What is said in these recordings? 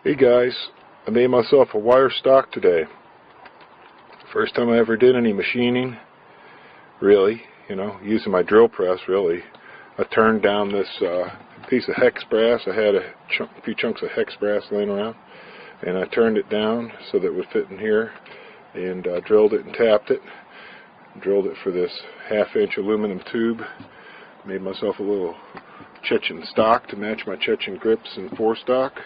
Hey guys, I made myself a wire stock today. First time I ever did any machining, really, using my drill press, really. I turned down this piece of hex brass. I had a few chunks of hex brass laying around, and I turned it down so that it would fit in here, and drilled it and tapped it. Drilled it for this 1/2-inch aluminum tube. Made myself a little Chechen stock to match my Chechen grips and forestock.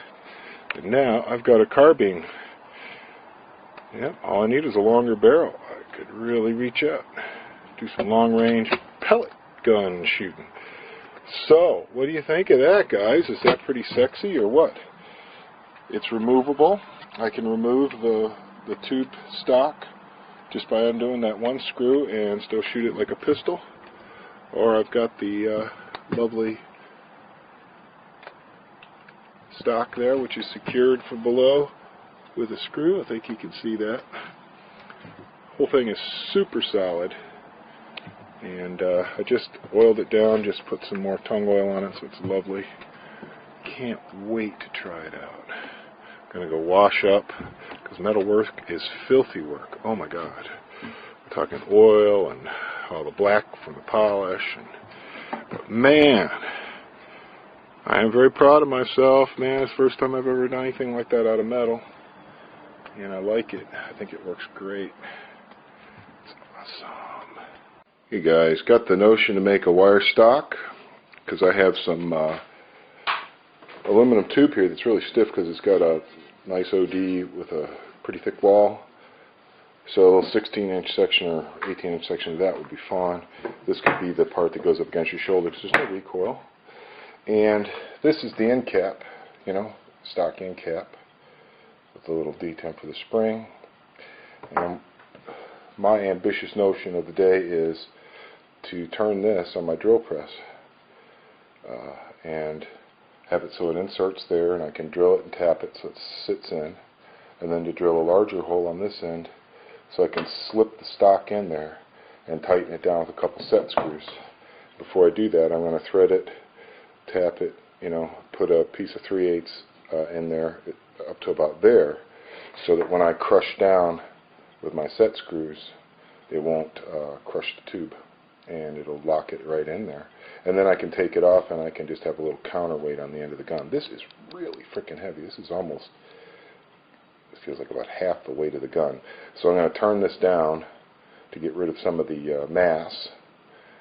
And now I've got a carbine. Yeah, all I need is a longer barrel. I could really reach out, do some long-range pellet gun shooting. So, what do you think of that, guys? Is that pretty sexy or what? It's removable. I can remove the tube stock just by undoing that one screw and still shoot it like a pistol. Or I've got the lovely stock there, which is secured from below with a screw. I think you can see that. Whole thing is super solid, and I just oiled it down, just put some more tung oil on it, so it's lovely. Can't wait to try it out. I'm gonna go wash up, because metal work is filthy work. Oh my god. I'm talking oil and all the black from the polish, but man, I am very proud of myself, man. It's the first time I've ever done anything like that out of metal, and I like it. I think it works great. It's awesome. Hey guys, got the notion to make a wire stock, because I have some aluminum tube here that's really stiff because it's got a nice OD with a pretty thick wall. So a 16-inch section or 18-inch section of that would be fine. This could be the part that goes up against your shoulder because there's no recoil. And this is the end cap, stock end cap with a little detent for the spring. And my ambitious notion of the day is to turn this on my drill press and have it so it inserts there, and I can drill it and tap it so it sits in, and then to drill a larger hole on this end so I can slip the stock in there and tighten it down with a couple set screws. Before I do that, I'm going to thread it, tap it, put a piece of 3/8 in there up to about there, so that when I crush down with my set screws, it won't crush the tube, and it'll lock it right in there. And then I can take it off, and I can just have a little counterweight on the end of the gun. This is really freaking heavy. This is almost, it feels like about half the weight of the gun. So I'm going to turn this down to get rid of some of the mass.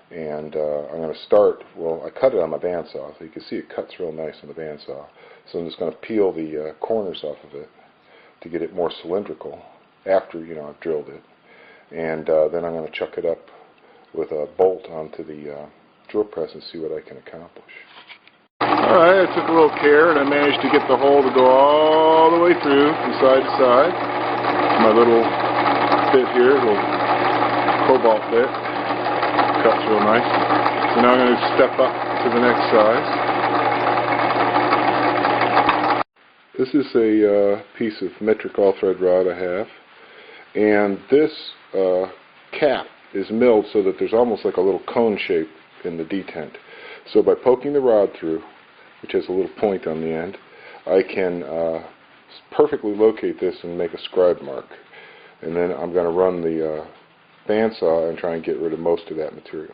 And I'm going to start, well, I cut it on my bandsaw, so you can see it cuts real nice on the bandsaw. So I'm just going to peel the corners off of it to get it more cylindrical after, I've drilled it. And then I'm going to chuck it up with a bolt onto the drill press and see what I can accomplish. Alright, I took a little care and I managed to get the hole to go all the way through from side to side. My little bit here, little cobalt bit. Cuts real nice. So now I'm going to step up to the next size. This is a piece of metric all-thread rod I have, and this cap is milled so that there's almost like a little cone shape in the detent. So by poking the rod through, which has a little point on the end, I can perfectly locate this and make a scribe mark. And then I'm going to run the bandsaw and try and get rid of most of that material.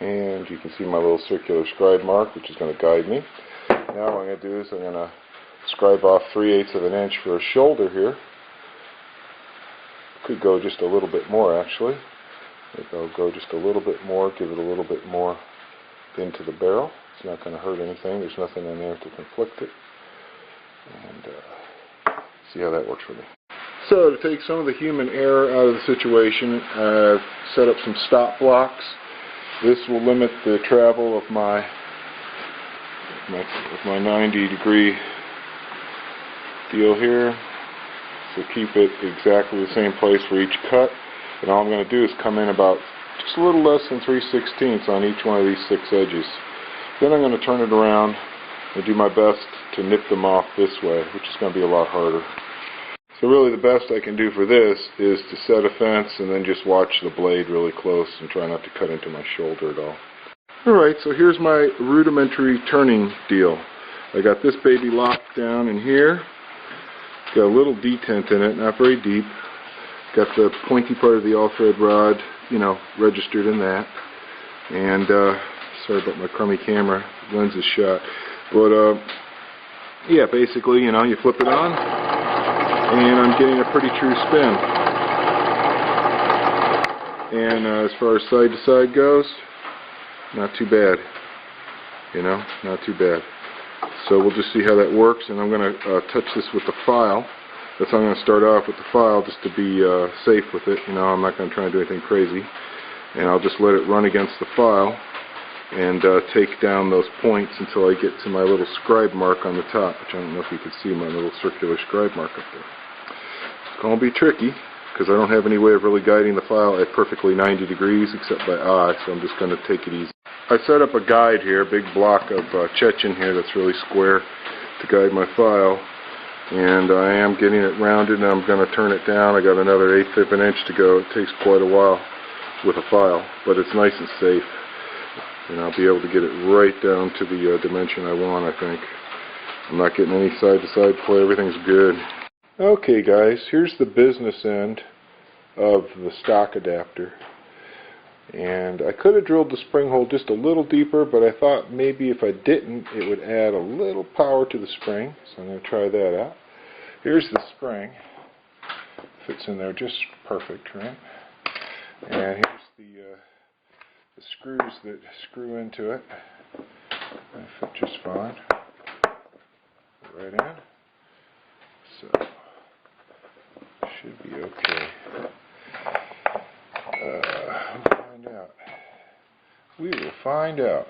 And you can see my little circular scribe mark, which is going to guide me. Now what I'm going to do is I'm going to scribe off 3/8 of an inch for a shoulder here. Could go just a little bit more, actually. Maybe I'll go just a little bit more, give it a little bit more into the barrel. It's not going to hurt anything. There's nothing in there to conflict it. And see how that works for me. So to take some of the human error out of the situation, I've set up some stop blocks. This will limit the travel of my 90-degree deal here. So keep it exactly the same place for each cut. And all I'm going to do is come in about just a little less than 3/16 on each one of these 6 edges. Then I'm going to turn it around and do my best to nip them off this way, which is going to be a lot harder. So really the best I can do for this is to set a fence and then just watch the blade really close and try not to cut into my shoulder at all. Alright, so here's my rudimentary turning deal. I got this baby locked down in here. Got a little detent in it, not very deep. Got the pointy part of the all-thread rod, registered in that. And sorry about my crummy camera, lens is shot. But yeah, basically, you flip it on, and I'm getting a pretty true spin. And as far as side to side goes, not too bad. Not too bad. So we'll just see how that works, and I'm going to touch this with the file. That's how I'm going to start off, with the file, just to be safe with it. I'm not going to try and do anything crazy. And I'll just let it run against the file and take down those points until I get to my little scribe mark on the top, which I don't know if you can see my little circular scribe mark up there. It's going to be tricky, because I don't have any way of really guiding the file at perfectly 90 degrees except by eye, so I'm just going to take it easy. I set up a guide here, a big block of Chechen here that's really square to guide my file, and I am getting it rounded, and I'm going to turn it down. I got another 1/8 of an inch to go. It takes quite a while with a file, but it's nice and safe, and I'll be able to get it right down to the dimension I want, I think. I'm not getting any side-to-side play. Everything's good. Okay, guys, here's the business end of the stock adapter. And I could have drilled the spring hole just a little deeper, but I thought maybe if I didn't, it would add a little power to the spring. So I'm going to try that out. Here's the spring. Fits in there just perfect, right? And here's the screws that screw into it. They fit just fine. Right in. So, should be okay. We will find out.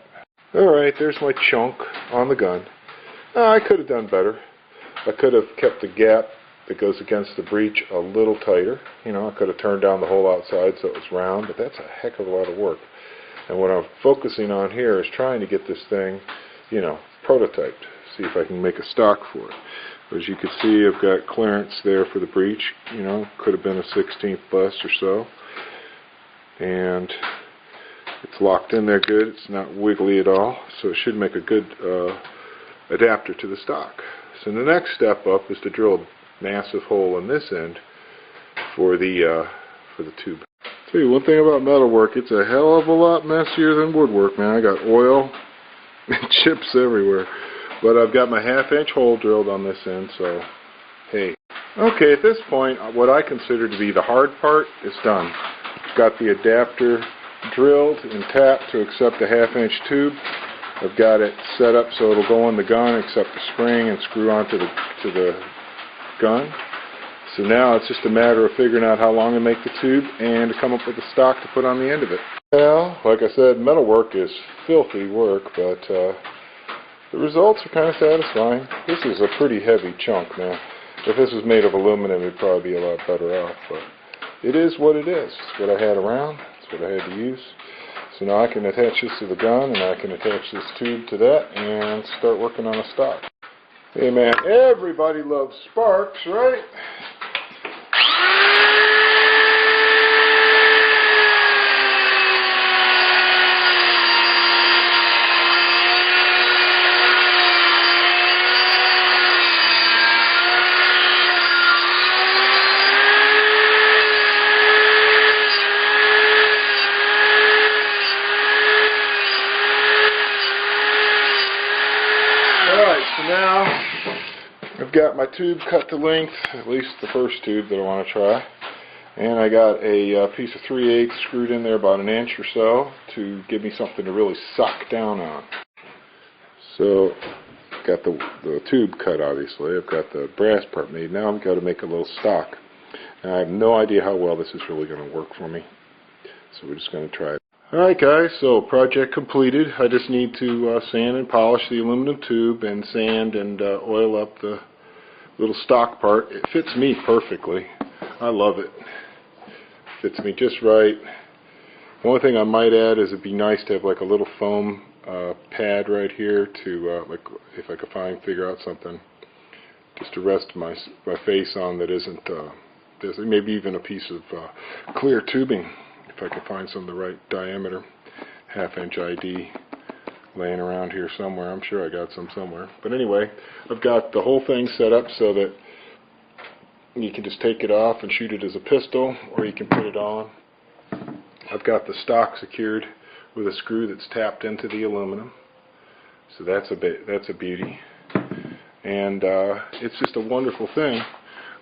Alright, there's my chunk on the gun. I could have done better. I could have kept the gap that goes against the breech a little tighter. I could have turned down the hole outside so it was round, but that's a heck of a lot of work. And what I'm focusing on here is trying to get this thing, prototyped. See if I can make a stock for it. As you can see, I've got clearance there for the breech. Could have been a 16th bust or so. And it's locked in there good. It's not wiggly at all, so it should make a good adapter to the stock. So the next step up is to drill a massive hole in this end for the tube. I'll tell you one thing about metalwork, it's a hell of a lot messier than woodwork, man. I got oil and chips everywhere. But I've got my 1/2 inch hole drilled on this end, so hey. Okay, at this point, what I consider to be the hard part is done. I've got the adapter drilled and tapped to accept the 1/2 inch tube. I've got it set up so it'll go in the gun, accept the spring, and screw onto the gun. So now it's just a matter of figuring out how long to make the tube and to come up with a stock to put on the end of it. Well, like I said, metalwork is filthy work, but the results are kind of satisfying. This is a pretty heavy chunk now. If this was made of aluminum, it'd probably be a lot better off, but it is what it is. It's what I had around. It's what I had to use. So now I can attach this to the gun, and I can attach this tube to that, and start working on a stock. Hey man, everybody loves sparks, right? So now I've got my tube cut to length, at least the first tube that I want to try, and I got a piece of 3/8 screwed in there about 1 inch or so to give me something to really suck down on. So I've got the tube cut, obviously. I've got the brass part made. Now I've got to make a little stock. Now I have no idea how well this is really going to work for me, so we're just going to try it. Alright guys, so project completed. I just need to sand and polish the aluminum tube and sand and oil up the little stock part. It fits me perfectly. I love it. Fits me just right. The only thing I might add is it'd be nice to have like a little foam pad right here to, like, if I could figure out something just to rest my face on that isn't, maybe even a piece of clear tubing. If I could find some of the right diameter, 1/2 inch ID, laying around here somewhere. I'm sure I got some somewhere. But anyway, I've got the whole thing set up so that you can just take it off and shoot it as a pistol, or you can put it on. I've got the stock secured with a screw that's tapped into the aluminum. So that's a beauty. And it's just a wonderful thing.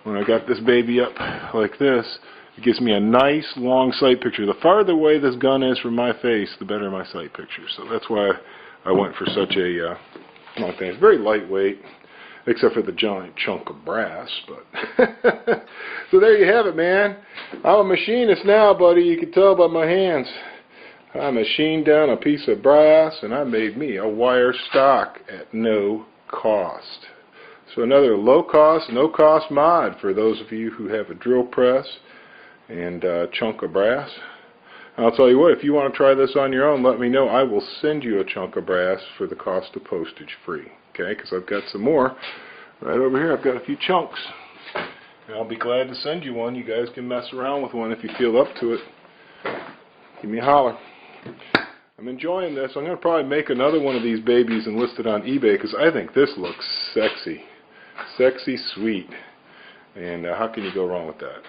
When I got this baby up like this, it gives me a nice long sight picture. The farther away this gun is from my face, the better my sight picture. So that's why I went for such a long thing. It's very lightweight, except for the giant chunk of brass. But so there you have it, man. I'm a machinist now, buddy. You can tell by my hands. I machined down a piece of brass, and I made me a wire stock at no cost. So another low-cost, no-cost mod for those of you who have a drill press and a chunk of brass. And I'll tell you what, if you want to try this on your own, let me know. I will send you a chunk of brass for the cost of postage free. Okay, because I've got some more. Right over here, I've got a few chunks. And I'll be glad to send you one. You guys can mess around with one if you feel up to it. Give me a holler. I'm enjoying this. I'm going to probably make another one of these babies and list it on eBay because I think this looks sexy. Sexy, sweet. And how can you go wrong with that?